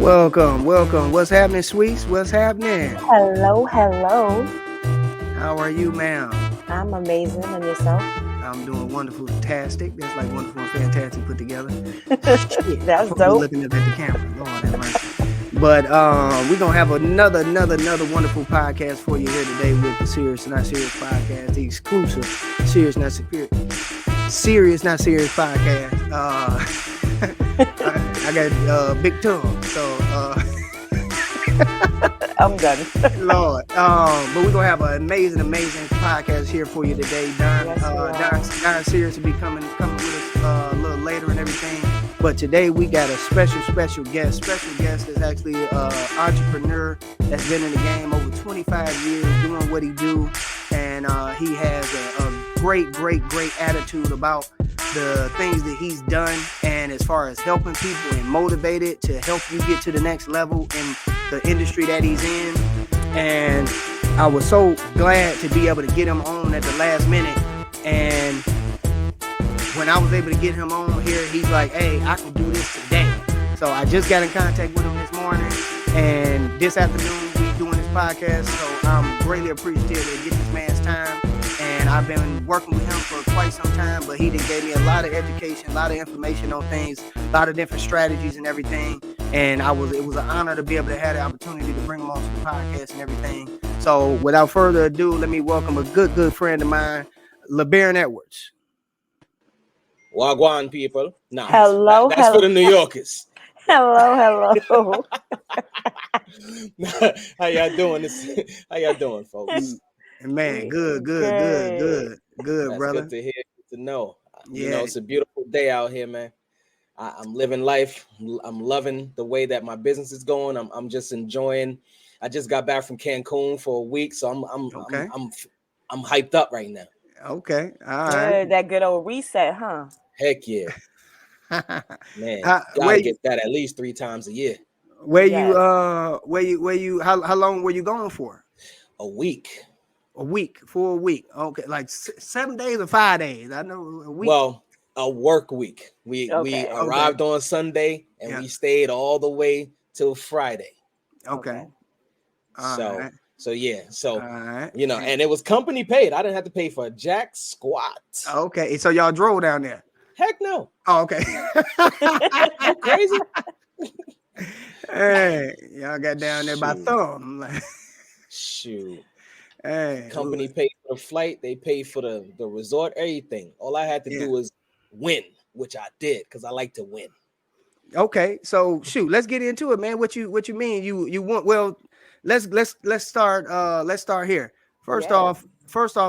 Welcome. What's happening, sweets? What's happening? Hello. How are you, ma'am? I'm amazing. And yourself? I'm doing wonderful, fantastic. That's like wonderful and fantastic put together. Shit, I'm That's supposed to be dope. looking up at the camera. Lord have mercy. But we're gonna have another wonderful podcast for you here today with the Sirius Not Serious podcast, the exclusive Sirius Not Serious podcast. I got big tongue, so I'm done. Lord. But we're gonna have an amazing podcast here for you today. Don Sirius will be coming with us a little later and everything. But today we got a special guest. Special guest is actually an entrepreneur that's been in the game over 25 years doing what he do, and he has a great attitude about the things that he's done, and as far as helping people and motivated to help you get to the next level in the industry that he's in. And I was so glad to be able to get him on at the last minute, and when I was able to get him on here, he's like, hey, I can do this today. So I just got in contact with him this morning, and this afternoon we doing this podcast. So I'm greatly appreciative to get this man's time. And I've been working with him for quite some time, but he done gave me a lot of education, a lot of information on things, a lot of different strategies and everything. And it was an honor to be able to have the opportunity to bring him on to the podcast and everything. So without further ado, let me welcome a good friend of mine, Labarron Edwards. Wagwan, people. Nah, Hello. that's for the New Yorkers. Hello. How y'all doing? How y'all doing, folks? Man, good, That's brother. Good to hear, good to know. Yeah. You know, it's a beautiful day out here, man. I'm living life. I'm loving the way that my business is going. I'm just enjoying. I just got back from Cancun for a week, so I'm hyped up right now. Okay, all Good. right. That good old reset, huh? Heck yeah, man. Gotta get that at least 3 times a year. Where Yes. you how long were you going for? A week. For a week. Okay, like 7 days or 5 days. I know a week. Well, a work week. We arrived on Sunday and we stayed all the way till Friday. Okay. So yeah. So right. You know, and it was company paid. I didn't have to pay for a jack squat. Okay. So y'all drove down there? Heck no. Oh, okay. You crazy? Hey, y'all got down there by thumb. Shoot. Hey, company paid for the flight, they paid for the resort, everything. All I had to do was win, which I did because I like to win. Okay, so shoot, let's get into it, man. What you mean? You want? Well, let's start here. First off,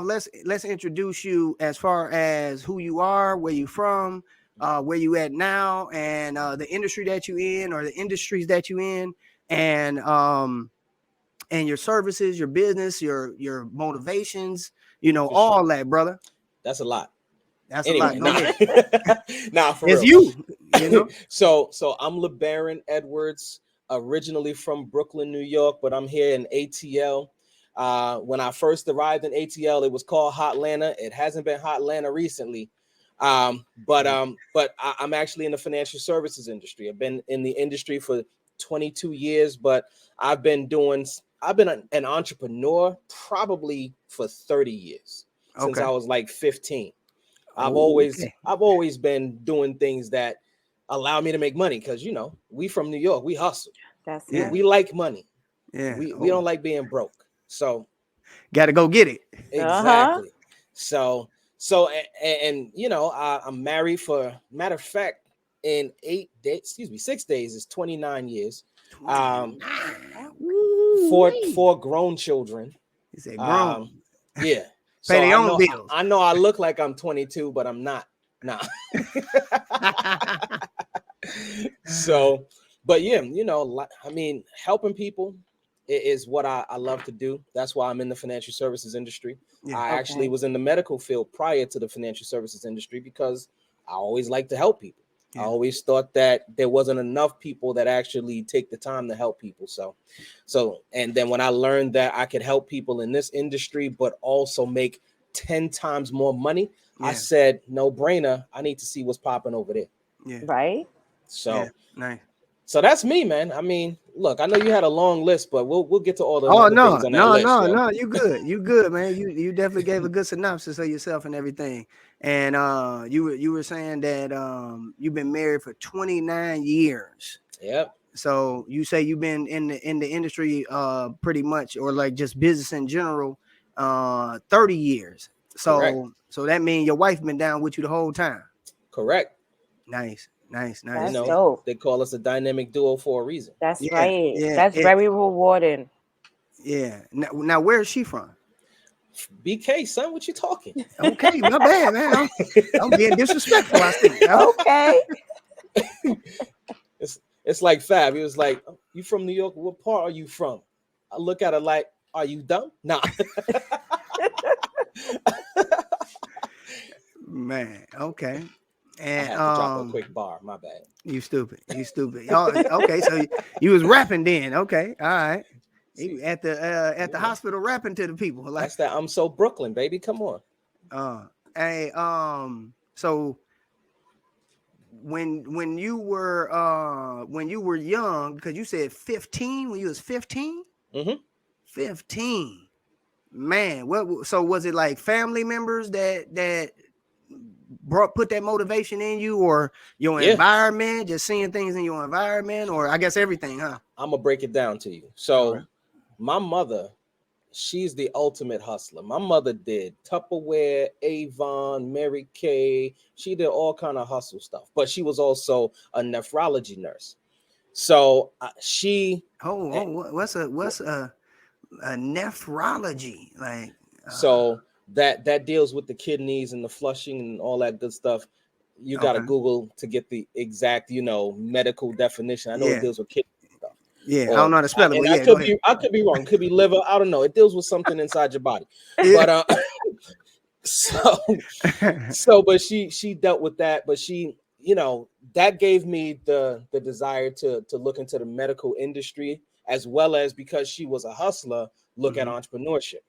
let's introduce you as far as who you are, where you from, where you at now, and the industry that you in or the industries that you in, and your services, your business, your motivations, all that, brother. That's a lot. That's anyway, a lot. Nah, for it's real. you. So I'm Labarron Edwards, originally from Brooklyn, New York, but I'm here in ATL. When I first arrived in ATL, it was called Hotlanta. It hasn't been Hotlanta recently. But I'm actually in the financial services industry. I've been in the industry for 22 years, but I've been an entrepreneur probably for 30 years since I was like 15. I've always been doing things that allow me to make money because we from New York, we hustle. We like money. Yeah, we don't like being broke. So got to go get it. Exactly. So I'm married for matter of fact in 6 days is 29 years. 4 grown children. He said grown. Yeah. Pay their own bills. I know I look like I'm 22, but I'm not. Nah. So, but yeah, I mean, helping people is what I love to do. That's why I'm in the financial services industry. I actually was in the medical field prior to the financial services industry because I always like to help people. I always thought that there wasn't enough people that actually take the time to help people. So, and then when I learned that I could help people in this industry, but also make 10 times more money, I said, no brainer. I need to see what's popping over there. Yeah. Right. So nice. So that's me, man. I mean, look, I know you had a long list, but we'll get to all the Oh other things on that list. Yo. no, you good, man. You definitely gave a good synopsis of yourself and everything. And you were saying that you've been married for 29 years. Yep. So you say you've been in the industry pretty much, or like just business in general, 30 years. Correct. So that means your wife been down with you the whole time. Correct. Nice. You That's know, dope. they call us a dynamic duo for a reason. That's Yeah, right. yeah, That's very rewarding. yeah. Now where is she from? BK, son, what you talking? Okay, my bad, man. I'm being disrespectful, I think. Okay. It's like Fab. He was like, "Oh, you from New York? What part are you from?" I look at her like, "Are you dumb?" Nah. Man, okay. I And had to drop a quick bar. My bad. you stupid. Oh, okay, so you was rapping then. Okay, all right. You See, at the hospital rapping to the people. Like that's that. I'm so Brooklyn, baby. Come on. uh hey, so when you were young, because you said 15 when you was 15? Mm-hmm. 15. Man, what so was it like family members that put that motivation in you, or your Yeah. environment, just seeing things in your environment, or I guess everything, huh? I'm gonna break it down to you. All So, right. my mother, she's the ultimate hustler. My mother did Tupperware, Avon, Mary Kay. She did all kind of hustle stuff, but she was also a nephrology nurse. So she, eh, What's a nephrology like? so that deals with the kidneys and the flushing and all that good stuff. You got to Okay. Google to get the exact, medical definition. I know it Yeah, deals with kidney stuff. yeah. I Or don't know how to spell it, and but yeah, go ahead. I could be wrong. Could be liver. I don't know. It deals with something inside your body. Yeah. But so but she dealt with that, but she, that gave me the desire to look into the medical industry, as well as, because she was a hustler, look at Mhm. entrepreneurship.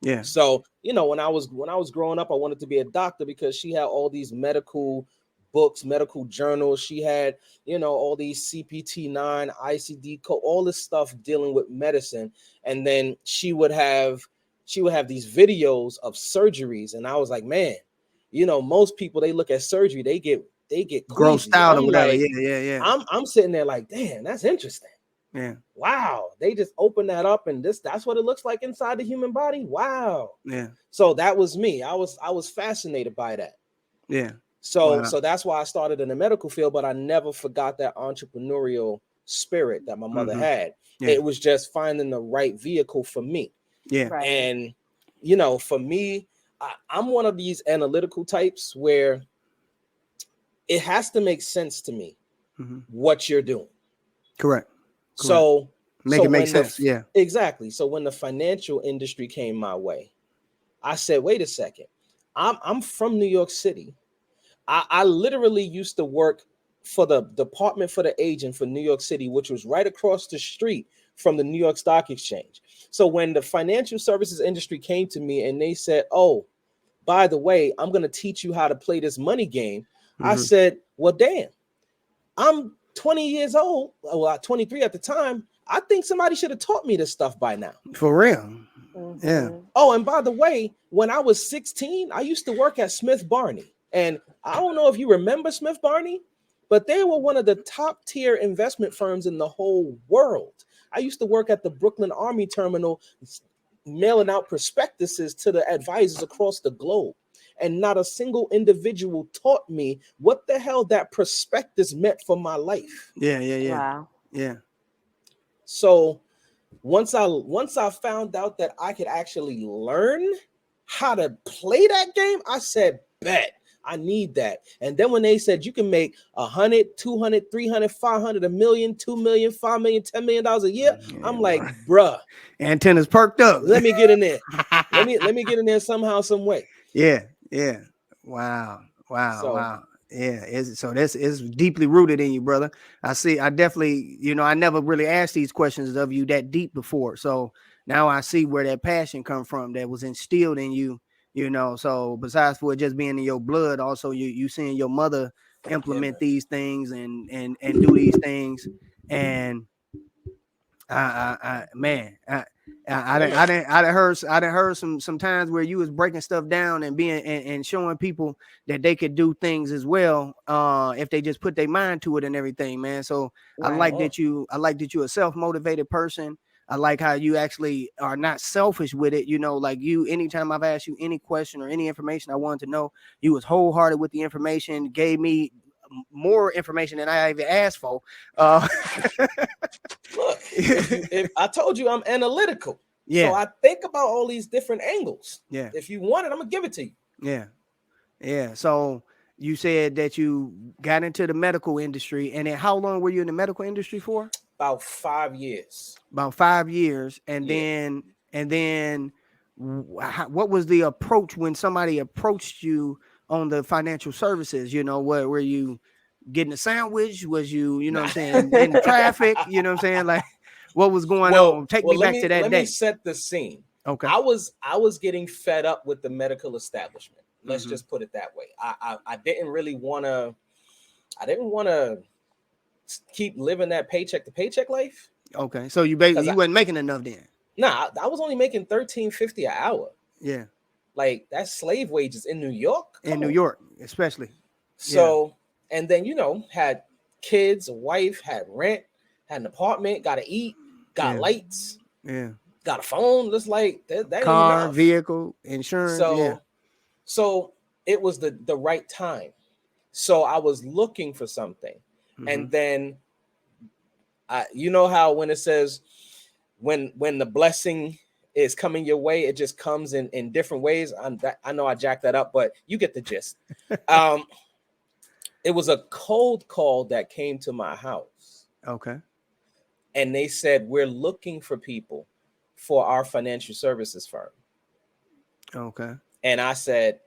Yeah. So, when I was growing up, I wanted to be a doctor because she had all these medical books, medical journals. She had, all these CPT-9, ICD code, all this stuff dealing with medicine. And then she would have these videos of surgeries, and I was like, man, most people, they look at surgery, they get Grossed queasy. out or I'm whatever. like, Yeah. I'm sitting there like, damn, that's interesting. Yeah. Wow, they just open that up, and that's what it looks like inside the human body. Wow. Yeah. So that was me. I was fascinated by that. Yeah. So Wow. so that's why I started in the medical field, but I never forgot that entrepreneurial spirit that my mother Mhm. had. Yeah. It was just finding the right vehicle for me. Yeah. Right. And for me, I'm one of these analytical types where it has to make sense to me Mhm. what you're doing. Correct. So Make it make when sense. Yeah. exactly. So when the financial industry came my way, I said, wait a second. I'm from New York City. I literally used to work for the Department for the Agent for New York City, which was right across the street from the New York Stock Exchange. So when the financial services industry came to me and they said, oh, by the way, I'm going to teach you how to play this money game, I Mhm. said, well, damn, I'm 20 year old, well, 23 at the time. I think somebody should have taught me this stuff by now. For real. Yeah. Mhm. Oh, and by the way, when I was 16, I used to work at Smith Barney. And I don't know if you remember Smith Barney, but they were one of the top tier investment firms in the whole world. I used to work at the Brooklyn Army Terminal, mailing out prospectuses to the advisors across the globe. And not a single individual taught me what the hell that prospectus meant for my life. Yeah. Wow. Yeah. So once I found out that I could actually learn how to play that game, I said, bet, I need that. And then when they said you can make 100, 200, 300, 500, a million, 2 million, 5 million, $10 million a year, Yeah, I'm like, boy. bruh, Antennas perked up. let me get in there. Let me get in there somehow, some way. Yeah. Wow. So Yeah. So this is deeply rooted in you, brother. I see. I definitely, I never really asked these questions of you that deep before. So now I see where that passion come from that was instilled in you. So besides for it just being in your blood, also you seeing your mother yeah, implement man. these things and do these things. And man, Yeah, I done heard some times where you was breaking stuff down and being and showing people that they could do things as well, if they just put their mind to it and everything, man. So Right. I like that you're a self-motivated person. I like how you actually are not selfish with it. You know, like you, anytime I've asked you any question or any information I wanted to know, you was wholehearted with the information, gave me more information than I even asked for. look, if I told you I'm analytical, so Yeah, I think about all these different angles. yeah, If you want it, I'm gonna give it to you. yeah, yeah. So you said that you got into the medical industry, and then how long were you in the medical industry for? About 5 years. About 5 years, and Yeah. then what was the approach when somebody approached you on the financial services? You know, what were you getting a sandwich? Was you know what Nah. I'm saying, in the traffic? You know what I'm saying, like what was going on? Take me Let back to me that let me day. set the scene. Okay. I was getting fed up with the medical establishment. Let's Mm-hmm. just put it that way. I didn't really want to. I didn't want to keep living that paycheck to paycheck life. Okay. So you Because you wasn't making enough then. I was only making $13.50 an hour. Yeah. Like that's slave wages in New York. In Come New on. York, especially. So, and then had kids, a wife, had rent, had an apartment, got to eat, got Yeah. lights, Yeah. got a phone. Just like that ain't Car, enough. vehicle, insurance. Yeah. So it was the right time. So I was looking for something, Mm-hmm. and then you know how when it says when the blessing is coming your way, it just comes in different ways. I know I jacked that up, but you get the gist. It was a cold call that came to my house. Okay. And they said, we're looking for people for our financial services firm. Okay. And I said,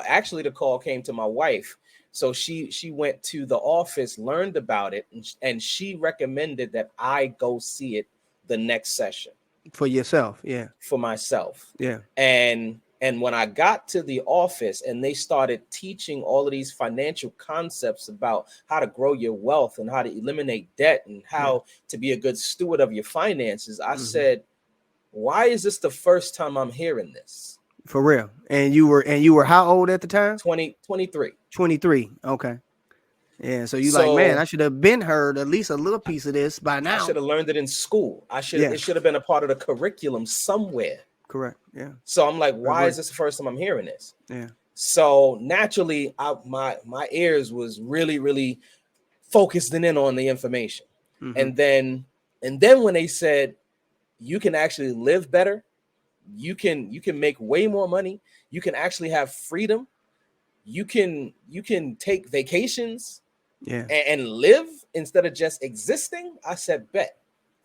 actually the call came to my wife. So she went to the office, learned about it, and she recommended that I go see it the next session. For yourself. Yeah. For myself. Yeah. And when I got to the office and they started teaching all of these financial concepts about how to grow your wealth and how to eliminate debt and how to be a good steward of your finances, I said, why is this the first time I'm hearing this? For real. And you were how old at the time? 23. 23. Okay. Yeah. So you like, man, I should have been heard at least a little piece of this by now. I should have learned it in school. It should have been a part of the curriculum somewhere. Correct. Yeah. So I'm like, why is this the first time I'm hearing this? Yeah. So naturally, my ears was really, really focusing in on the information. And then when they said you can actually live better, you can make way more money, you can actually have freedom, you can take vacations, and live instead of just existing. I said, bet,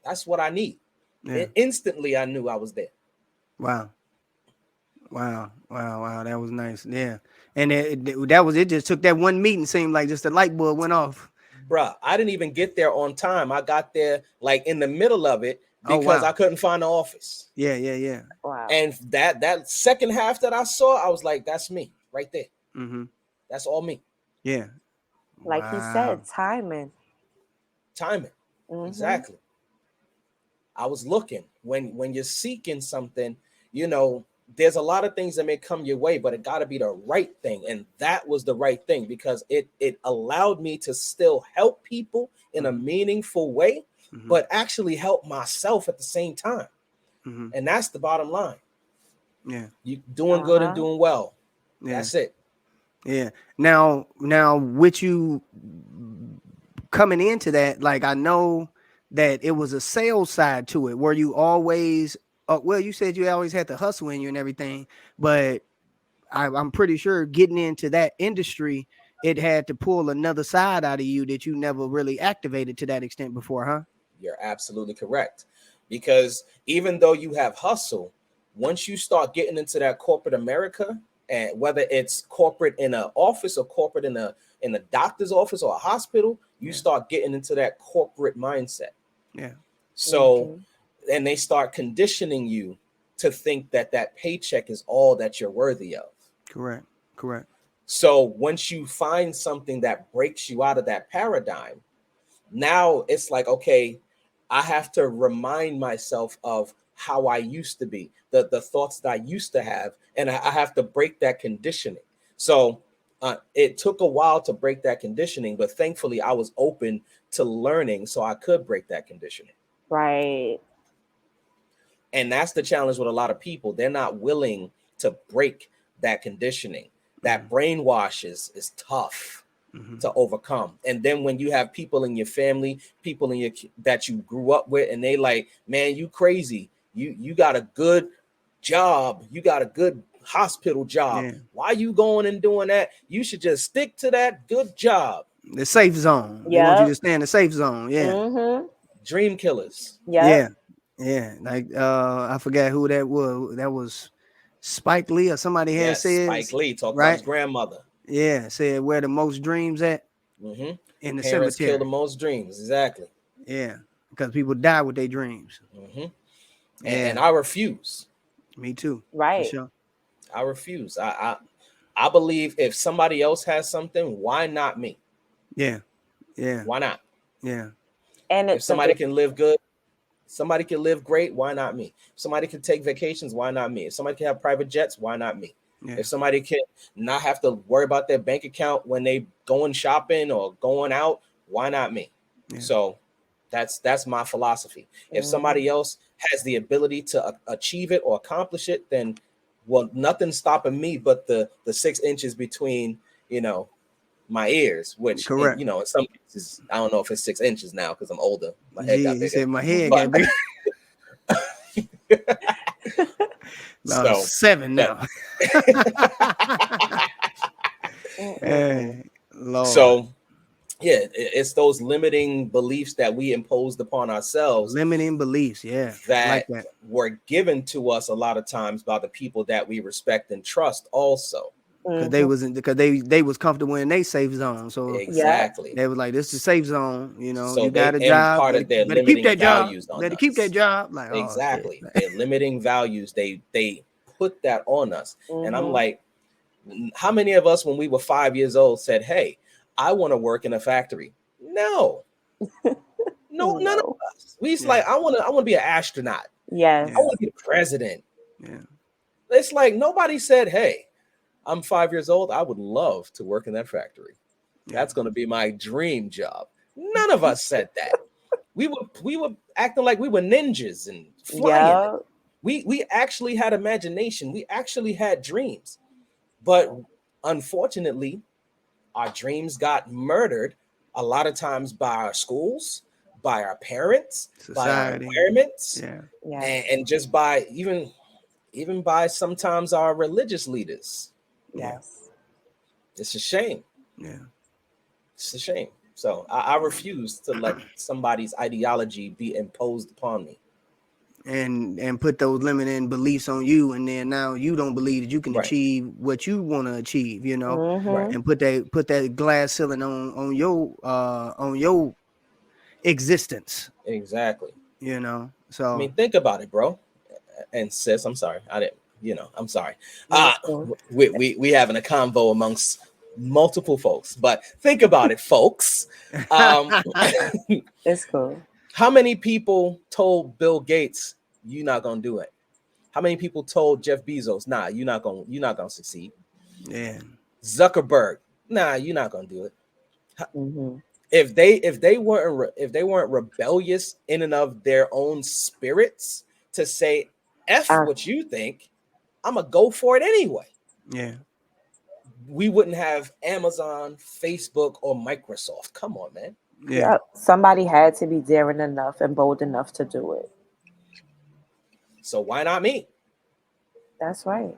that's what I need. And instantly I knew I was there. Wow. That was nice. Yeah. And that was it. Just took that one meeting. Seemed like just the light bulb went off. Bruh, I didn't even get there on time. I got there like in the middle of it because I couldn't find the office. Yeah. Wow. And that second half that I saw, I was like, that's me right there. That's all me. Yeah. Like he said, timing. Exactly. I was looking when you're seeking something, there's a lot of things that may come your way, but it got to be the right thing. And that was the right thing because it allowed me to still help people in a meaningful way, but actually help myself at the same time. And that's the bottom line. Yeah. You doing good and doing well. That's it. Yeah. Now with you coming into that, like I know that it was a sales side to it. Were you always well, you said you always had to hustle in you and everything, but I'm pretty sure getting into that industry, it had to pull another side out of you that you never really activated to that extent before, huh? You're absolutely correct. Because even though you have hustle, once you start getting into that corporate America, and whether it's corporate in an office or corporate in a doctor's office or a hospital, you start getting into that corporate mindset. Yeah. So, and they start conditioning you to think that paycheck is all that you're worthy of. Correct. So once you find something that breaks you out of that paradigm, now it's like, okay, I have to remind myself of how I used to be, the thoughts that I used to have, and I have to break that conditioning. So it took a while to break that conditioning, but thankfully I was open to learning so I could break that conditioning. Right. And that's the challenge with a lot of people. They're not willing to break that conditioning. That brainwash is tough to overcome. And then when you have people in your family, people in your that you grew up with, and they like, man, you crazy. You got a good job. You got a good hospital job. Yeah. Why you going and doing that? You should just stick to that good job. The safe zone. They want you to stay in the safe zone. Yeah. Mm-hmm. Dream killers. Yeah. Yeah. Like I forgot who that was. That was Spike Lee or somebody had said. Spike Lee talked about his grandmother. Yeah, said where the most dreams at? Mm-hmm. In the Parents cemetery. kill the most dreams. Exactly. Yeah, because people die with their dreams. Mm-hmm. And I refuse. Me too. Right. For sure. I refuse. I believe if somebody else has something, why not me? Yeah. Yeah. Why not? Yeah. And if somebody can live good, somebody can live great, why not me? If somebody can take vacations, why not me? If somebody can have private jets, why not me? Yeah. If somebody can not have to worry about their bank account when they going shopping or going out, why not me? Yeah. So that's my philosophy. If somebody else has the ability to achieve it or accomplish it, then well, nothing's stopping me but the 6 inches between, my ears, which, correct. In some cases, I don't know if it's 6 inches now because I'm older. My head got bigger. He said my head got bigger. So 7 now. Lord. So yeah, it's those limiting beliefs that we imposed upon ourselves. Limiting beliefs, yeah. That were given to us a lot of times by the people that we respect and trust also. Because they was comfortable in their safe zone. So exactly. They was like, this is the safe zone, So you got a job. Part of their limiting values on us. Keep that job. Like, exactly. Their limiting values, they put that on us. And I'm like, how many of us when we were 5 years old said, hey, I want to work in a factory? No, none of us. We just like, I want to be an astronaut. Yes. I want to be the president. Yeah. It's like nobody said, hey, I'm 5 years old. I would love to work in that factory. That's going to be my dream job. None of us said that. We were acting like we were ninjas and flying. Yeah. We actually had imagination. We actually had dreams. But unfortunately, our dreams got murdered a lot of times by our schools, by our parents, society, by our environments, and just by even by sometimes our religious leaders. Yes. It's a shame. Yeah. It's a shame. So I refuse to let somebody's ideology be imposed upon me. And put those limiting beliefs on you, and then now you don't believe that you can achieve what you want to achieve, and put that glass ceiling on your existence. Exactly. So I mean, think about it, bro. And sis, I'm sorry. I didn't, I'm sorry. We having a convo amongst multiple folks, but think about it, folks. It's cool. How many people told Bill Gates, you're not gonna do it? How many people told Jeff Bezos, nah, you're not gonna succeed? Yeah. Zuckerberg, nah, you're not gonna do it. If they weren't rebellious in and of their own spirits to say, F what you think, I'm gonna go for it anyway. Yeah. We wouldn't have Amazon, Facebook, or Microsoft. Come on, man. Yeah. Somebody had to be daring enough and bold enough to do it. So why not me? That's right.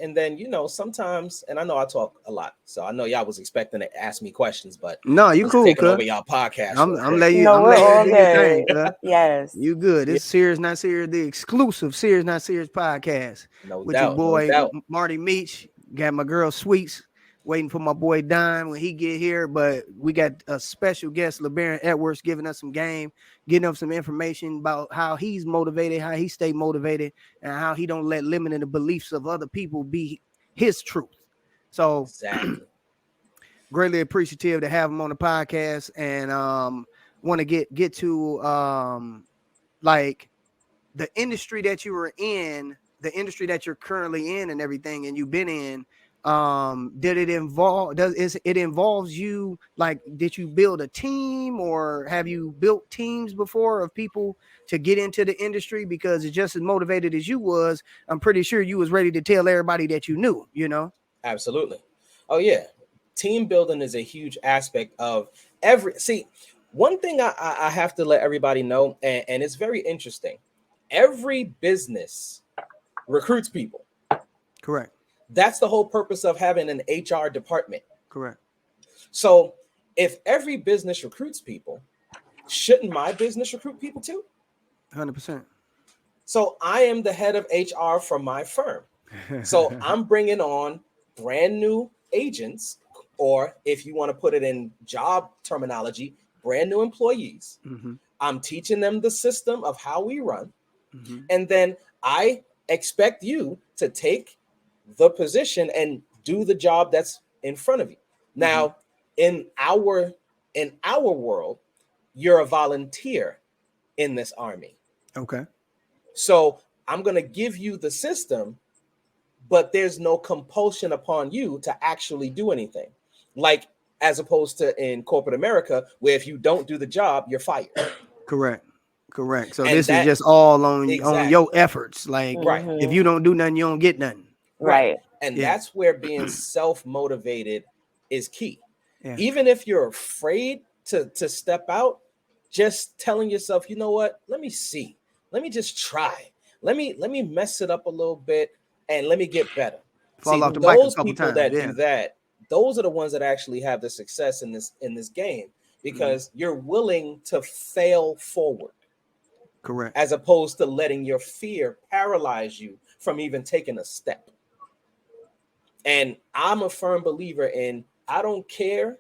And then, sometimes, and I know I talk a lot, so I know y'all was expecting to ask me questions, but no, you cool. Taking over y'all podcast. I'm letting you. I'm letting you do your thing. Yes, you good. It's Serious Not Serious, the exclusive Serious Not Serious podcast. No with doubt, your boy no doubt. Marty Meach. Got my girl Sweets waiting for my boy Don when he get here, but we got a special guest, Labarron Edwards, giving us some game, getting us some information about how he's motivated, how he stay motivated, and how he don't let limiting the beliefs of other people be his truth. So exactly. Greatly appreciative to have him on the podcast. And want to get to like the industry that you were in, the industry that you're currently in and everything, and you've been in, did it it involves you, like, did you build a team, or have you built teams before of people to get into the industry? Because it's just as motivated as you was, I'm pretty sure you was ready to tell everybody that you knew, you know. Absolutely. Oh yeah. Team building is a huge aspect of one thing I have to let everybody know, and it's very interesting. Every business recruits people. Correct. That's the whole purpose of having an HR department. Correct. So if every business recruits people, shouldn't my business recruit people too? 100%. So I am the head of HR for my firm. So I'm bringing on brand new agents, or if you want to put it in job terminology, brand new employees. Mm-hmm. I'm teaching them the system of how we run. Mm-hmm. And then I expect you to take the position and do the job that's in front of you. Now, in our world, you're a volunteer in this army. Okay. So I'm going to give you the system, but there's no compulsion upon you to actually do anything. Like, as opposed to in corporate America, where if you don't do the job, you're fired. Correct. So And this is just all on exactly. your efforts. Like, Right. if you don't do nothing, you don't get nothing. Right. And that's where being self-motivated is key. Yeah. Even if you're afraid to step out, just telling yourself, you know what, let me see. Let me just try. Let me mess it up a little bit and let me get better. Fall See, off the bike a those couple people times. that do that, those are the ones that actually have the success in this game, because you're willing to fail forward. Correct. As opposed to letting your fear paralyze you from even taking a step. And I'm a firm believer in, I don't care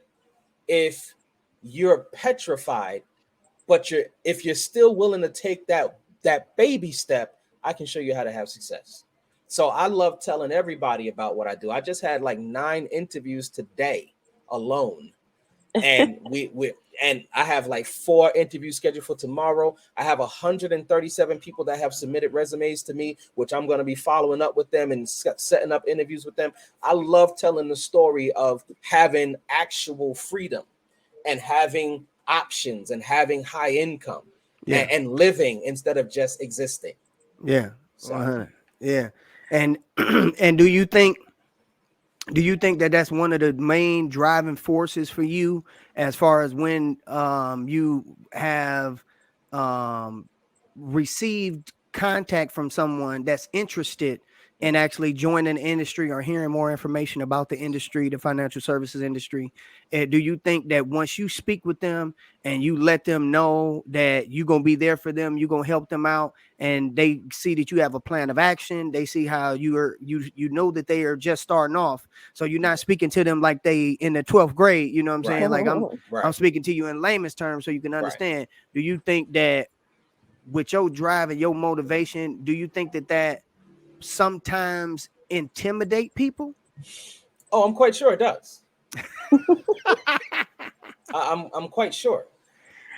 if you're petrified, but if you're still willing to take that baby step, I can show you how to have success. So I love telling everybody about what I do. I just had like 9 interviews today alone. And and I have like 4 interviews scheduled for tomorrow. I have 137 people that have submitted resumes to me, which I'm going to be following up with them and setting up interviews with them. I love telling the story of having actual freedom and having options and having high income and living instead of just existing. Yeah. So. Yeah. And and do you think that that's one of the main driving forces for you, as far as when you have received contact from someone that's interested in actually joining the industry or hearing more information about the industry, the financial services industry? Do you think that once you speak with them and you let them know that you're going to be there for them, you're going to help them out, and they see that you have a plan of action, they see how you know that they are just starting off, so you're not speaking to them like they in the 12th grade, you know what I'm saying? Like, I'm speaking to you in layman's terms so you can understand. Do you think that with your drive and your motivation, do you think that sometimes intimidate people? Oh, I'm quite sure it does. I'm quite sure.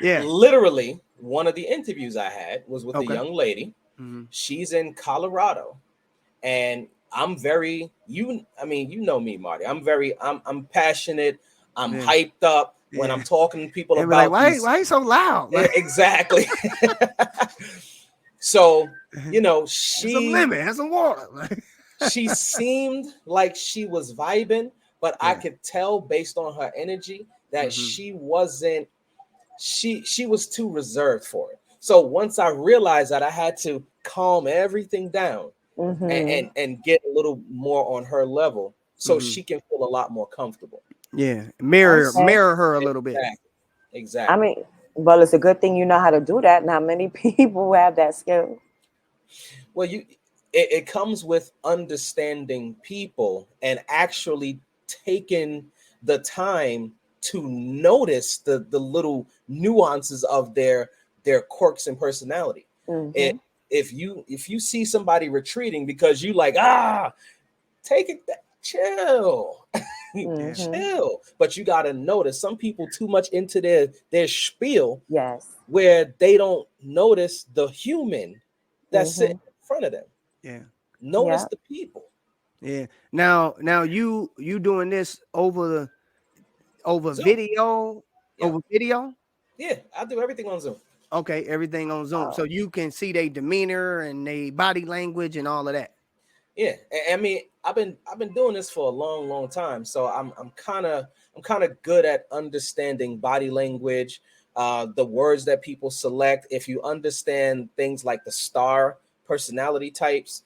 Yeah. Literally, one of the interviews I had was with a young lady. Mm-hmm. She's in Colorado, and I'm very, you know me, Marty. I'm passionate. I'm hyped up when I'm talking to people about like, why are you so loud? Exactly. So, some lemon, have some water. She seemed like she was vibing, but I could tell based on her energy that she wasn't. She was too reserved for it. So once I realized that, I had to calm everything down and get a little more on her level so she can feel a lot more comfortable. Yeah, mirror her a little bit. Exactly. I mean, well, it's a good thing you know how to do that. Not many people have that skill. Well, it comes with understanding people and actually taking the time to notice the little nuances of their quirks and personality. If you see somebody retreating because you like, take it, chill. Mhm. Chill. But you got to notice some people too much into their spiel Yes. where they don't notice the human that's sitting Mhm. in front of them. Yeah. Notice Yeah. the people. Yeah. Now you doing this over Zoom. video, Yeah. over video? Yeah. I do everything on Zoom. Okay, everything on Zoom. So Oh. you can see their demeanor and their body language and all of that. Yeah. I mean, I've been doing this for a long, long time. So I'm kind of good at understanding body language, the words that people select. If you understand things like the star personality types,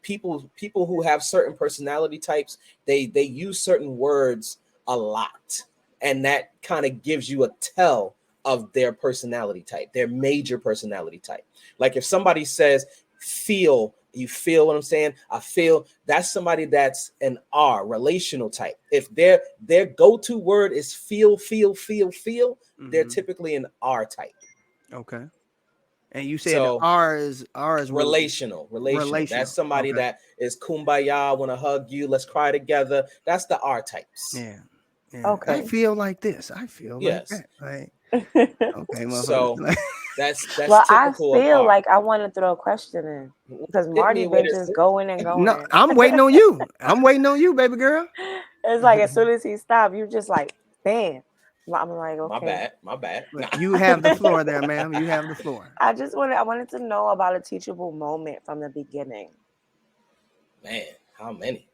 people who have certain personality types, they use certain words a lot, and that kind of gives you a tell of their personality type, their major personality type. Like if somebody says feel, you feel what I'm saying? I feel, that's somebody that's an R relational type. If their go-to word is feel, they're Hmm. typically an R type. Okay. And you said the So R is relational. That's relational. somebody Okay. that is kumbaya, want to hug you, let's cry together. That's the R types. Yeah. Yeah. I Okay. feel like this. I feel like Yes. that. Right. Okay, motherfucker. So that's Well, I typical of feel R. like I want to throw a question in because Hit Marty me with been it, just sis. going and No, going. I'm waiting on you. I'm waiting on you, baby girl. It's like as soon as he stopped, you just like, bam. I'm like, My okay. bad. My bad. Nah. But you have the floor there, ma'am. You have the floor. I wanted to know about a teachable moment from the beginning. Man, how many?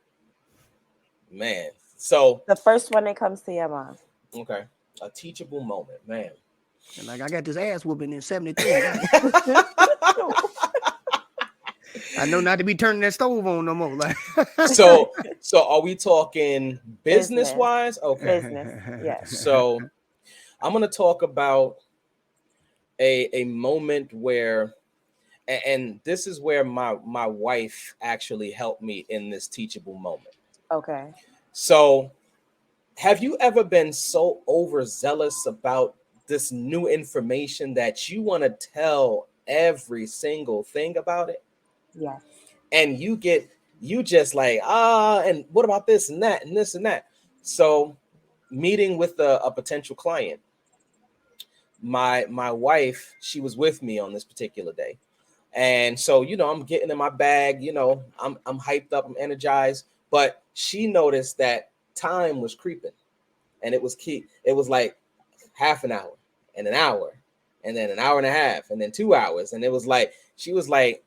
Man. So, The first one that comes to your mind. okay. A teachable moment, man. And like I got this ass whooping in 73. Like I know not to be turning that stove on no more. Like so are we talking business Business. wise? Okay. Business. Yes. So I'm gonna talk about a moment where, and this is where my wife actually helped me in this teachable moment. Okay. So have you ever been so overzealous about this new information that you want to tell every single thing about it? Yes. And you just like, and what about this and that and this and that? So meeting with a potential client, my wife, she was with me on this particular day. And so, I'm getting in my bag, I'm hyped up, I'm energized, but she noticed that time was creeping, and it was like half an hour and an hour and then an hour and a half and then 2 hours. And it was like, she was like,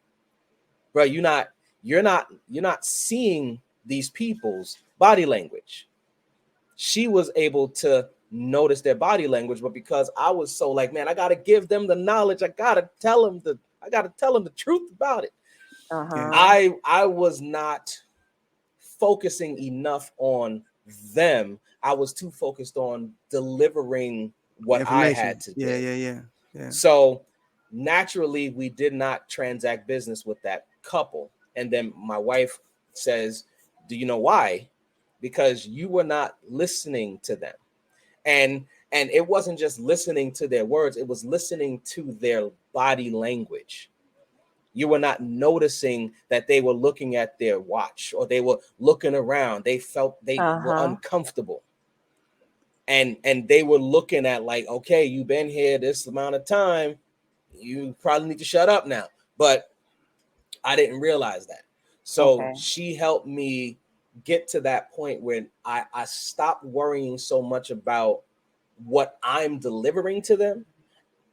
bro, you're not seeing these people's body language. She was able to notice their body language, but because I was so like, man, I gotta give them the knowledge, I gotta tell them the truth about it. yeah, Uh-huh. I was not focusing enough on them. I was too focused on delivering what I had information. to Yeah, give. yeah, yeah, yeah. So naturally, we did not transact business with that couple. And then my wife says, do you know why? Because you were not listening to them. And it wasn't just listening to their words, it was listening to their body language. You were not noticing that they were looking at their watch, or they were looking around. They felt they were Uh-huh. uncomfortable. And they were looking at like, okay, you've been here this amount of time, you probably need to shut up now. But I didn't realize that. So Okay. she helped me get to that point when I stopped worrying so much about what I'm delivering to them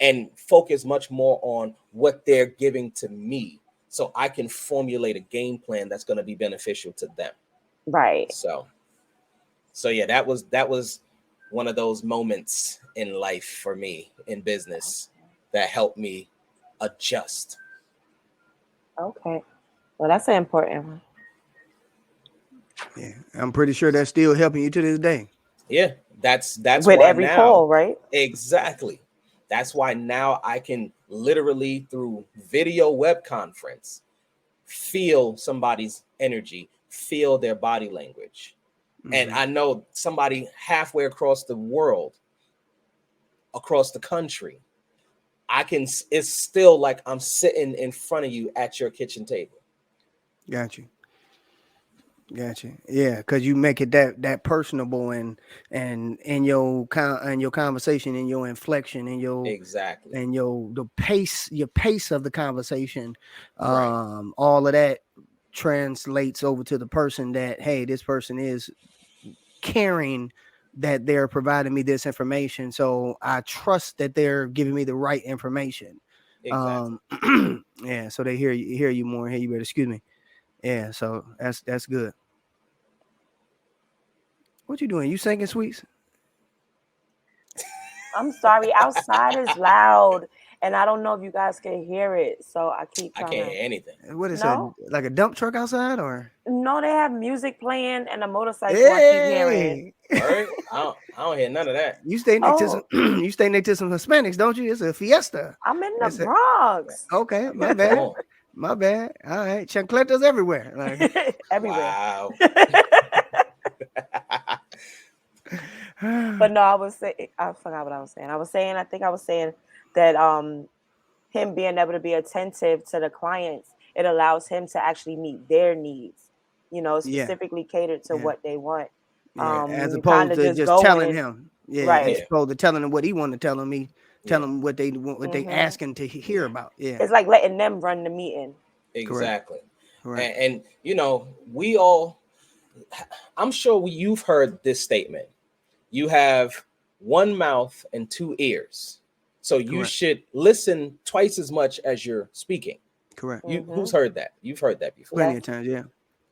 and focus much more on what they're giving to me, so I can formulate a game plan that's going to be beneficial to them. Right. So yeah, that was one of those moments in life for me in business that helped me adjust. Okay. Well, that's an important one. Yeah. I'm pretty sure that's still helping you to this day. Yeah, that's With why every now, poll, right? exactly. That's why now I can literally through video web conference feel somebody's energy, feel their body language. And Hmm. I know somebody halfway across the world, across the country, it's still like I'm sitting in front of you at your kitchen table. Got you. Gotcha. Yeah, because you make it that personable and in your conversation, in your inflection, in your Exactly. and the pace, your pace of the conversation, Right. all of that translates over to the person that, hey, this person is caring that they're providing me this information, so I trust that they're giving me the right information. Exactly. Yeah, so they hear you more, hear you better. Excuse me. Yeah, so that's good. What you doing? You singing, Sweets? I'm sorry, outside is loud, and I don't know if you guys can hear it, so I keep I trying can't to. hear anything. What is a No, like a dump truck outside or? no, they have music playing and a motorcycle. I keep hearing. Hey, Word? I don't hear none of that. you stay next to some Oh, you stay next to some Hispanics, don't you? It's a fiesta. I'm in the It's a Bronx. okay. My Come bad. on. My bad. All right, chancletas everywhere. Like, Everywhere. Wow. But no, I was saying, I forgot what I was saying. I think I was saying that him being able to be attentive to the clients, it allows him to actually meet their needs, yeah, specifically catered to yeah, what they want. yeah. As When you kind opposed of to just just go telling in, him, yeah, as right. Yeah. opposed to telling him what he wanted to tell him, me tell Yeah. him what they want, what they Hmm. asking to hear about. Yeah, It's like letting them run the meeting. correct, Exactly. correct. And you know, we all I'm sure you've heard this statement. You have one mouth and two ears. So you Correct. should listen twice as much as you're speaking. Correct. You Hmm. who's heard that? You've heard that before. Plenty Yes. of times, yeah.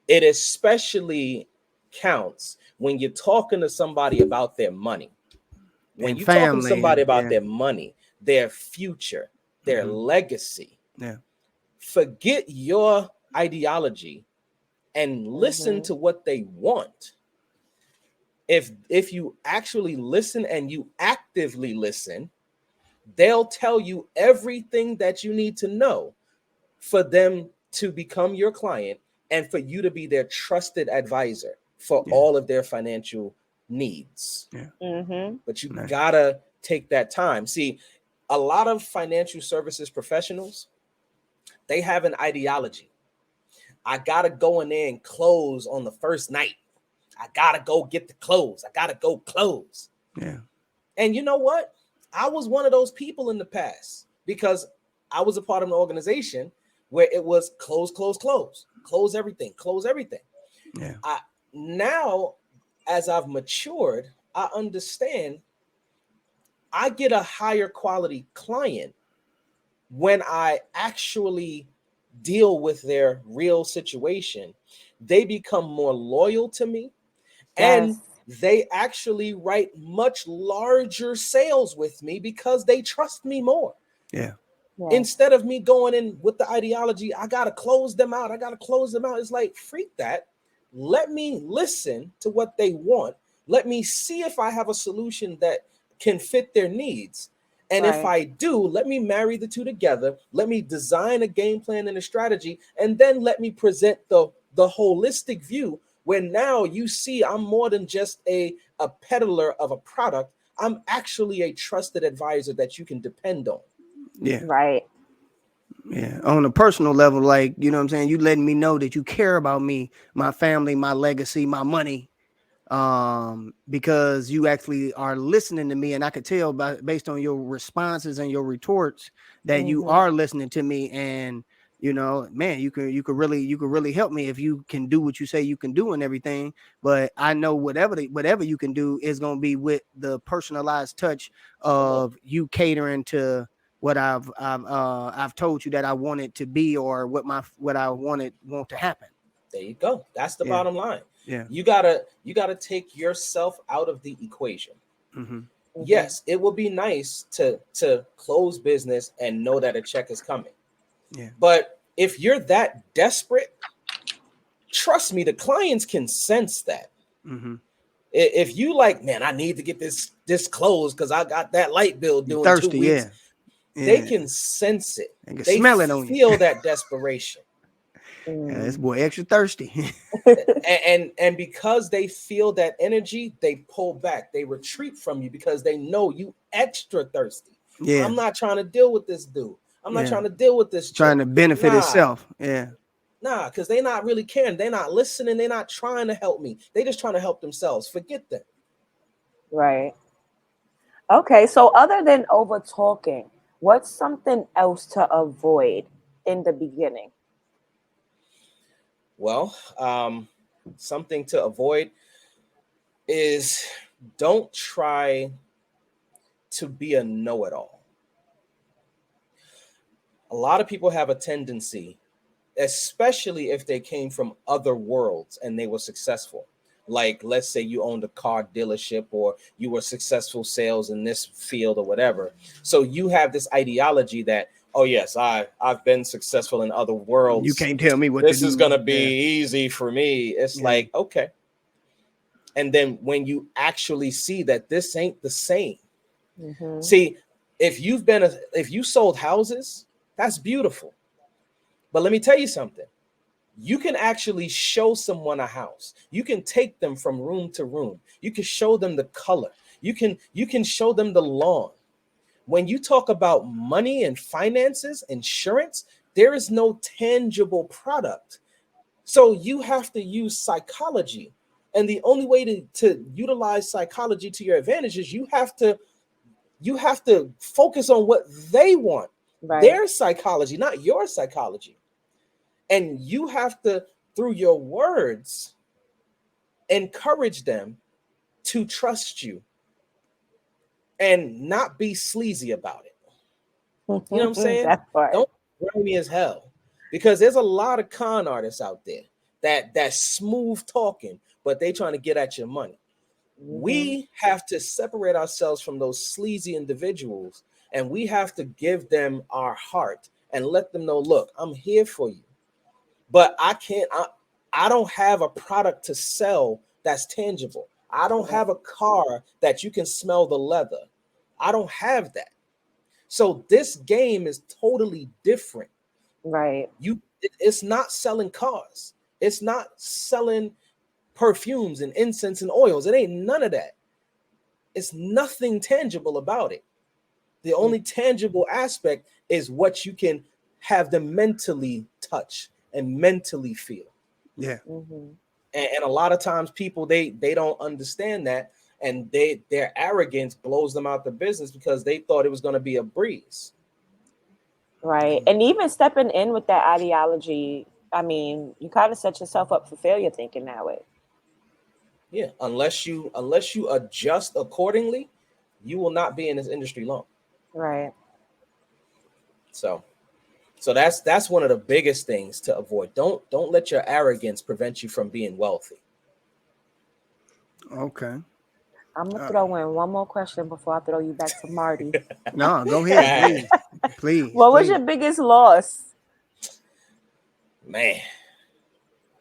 It especially counts when you're talking to somebody about their money. When And you're talking to family, somebody and about yeah. their money, their future, their Hmm. legacy, Yeah. forget your ideology and listen Hmm. to what they want. If you actually listen and you actively listen, they'll tell you everything that you need to know for them to become your client and for you to be their trusted advisor for Yeah. all of their financial needs. Yeah. Hmm. But you Nice. gotta take that time. See, a lot of financial services professionals, they have an ideology. I gotta go in there and close on the first night. I gotta go get the close. I gotta go close. Yeah. And you know what? I was one of those people in the past because I was a part of an organization where it was close, close, close everything, close everything. Yeah. I now, as I've matured, I understand I get a higher quality client when I actually deal with their real situation. They become more loyal to me Yes. and they actually write much larger sales with me because they trust me more. Yeah. Yes. Instead of me going in with the ideology, I got to close them out. I got to close them out. It's like, freak that. Let me listen to what they want. Let me see if I have a solution that can fit their needs. And if Right. I do, let me marry the two together. Let me design a game plan and a strategy. And then let me present the holistic view where now you see I'm more than just a peddler of a product. I'm actually a trusted advisor that you can depend on. Yeah. Right. Yeah. On a personal level, like, you know what I'm saying? You letting me know that you care about me, my family, my legacy, my money. Because you actually are listening to me, and I could tell based on your responses and your retorts that you Hmm. are listening to me. And man, you could really help me if you can do what you say you can do and everything. But I know whatever you can do is going to be with the personalized touch Come on. of you catering to what I've told you that I want it to be, or what I want to happen. There you go. That's the Yeah. bottom line. Yeah. You gotta take yourself out of the equation. Hmm. Hmm. Yes, it would be nice to close business and know that a check is coming. Yeah. But if you're that desperate, trust me, the clients can sense that. Hmm. If you like, man, I need to get this closed because I got that light bill You due in two thirsty, weeks, yeah. they Yeah. can sense it. I can They smell it on you. feel that desperation. Yeah, this Mm. boy extra thirsty. And because they feel that energy, they pull back, they retreat from you because they know you extra thirsty. Yeah. I'm not trying to deal with this dude. I'm not Yeah. trying to deal with this Trying chick. to benefit Nah, itself. Yeah. Nah, because they're not really caring. They're not listening. They're not trying to help me. They're just trying to help themselves. Forget them. Right. Okay. So other than over talking, what's something else to avoid in the beginning? Well, something to avoid is don't try to be a know-it-all. A lot of people have a tendency, especially if they came from other worlds and they were successful. Like, let's say you owned a car dealership or you were successful sales in this field or whatever. So you have this ideology that, oh yes, I've been successful in other You worlds. can't tell me what to This do. is gonna be easy for me. It's like, okay. And then when you actually see that this ain't the same. Mm-hmm. See, if you sold houses, that's beautiful. But let me tell you something. You can actually show someone a house. You can take them from room to room. You can show them the color. You can show them the lawn. When you talk about money and finances, insurance, there is no tangible product. So you have to use psychology. And the only way to utilize psychology to your advantage is you have to focus on what they want, Right. their psychology, not your psychology. And you have to, through your words, encourage them to trust you and not be sleazy about it. You know what I'm saying? That part. Don't be grimy as hell, because there's a lot of con artists out there that's smooth talking, but they trying to get at your money. Mm-hmm. We have to separate ourselves from those sleazy individuals, and we have to give them our heart and let them know, look, I'm here for you. But I don't have a product to sell that's tangible. I don't have a car that you can smell the leather. I don't have that. So this game is totally different. Right. It's not selling cars. It's not selling perfumes and incense and oils. It ain't none of that. It's nothing tangible about it. The only tangible aspect is what you can have them mentally touch and mentally feel. Yeah. Mm-hmm. And a lot of times people they don't understand that, and their arrogance blows them out the business because they thought it was going to be a breeze. Right. And even stepping in with that ideology, I mean, you kind of set yourself up for failure thinking that way. Yeah, unless you adjust accordingly, you will not be in this industry long. Right. So that's one of the biggest things to avoid. Don't let your arrogance prevent you from being wealthy. Okay. I'm gonna throw in one more question before I throw you back to Marty. No, go ahead, please. Please. What was please. your biggest loss? Man,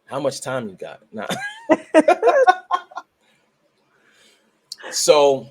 how much time you got? Nah. So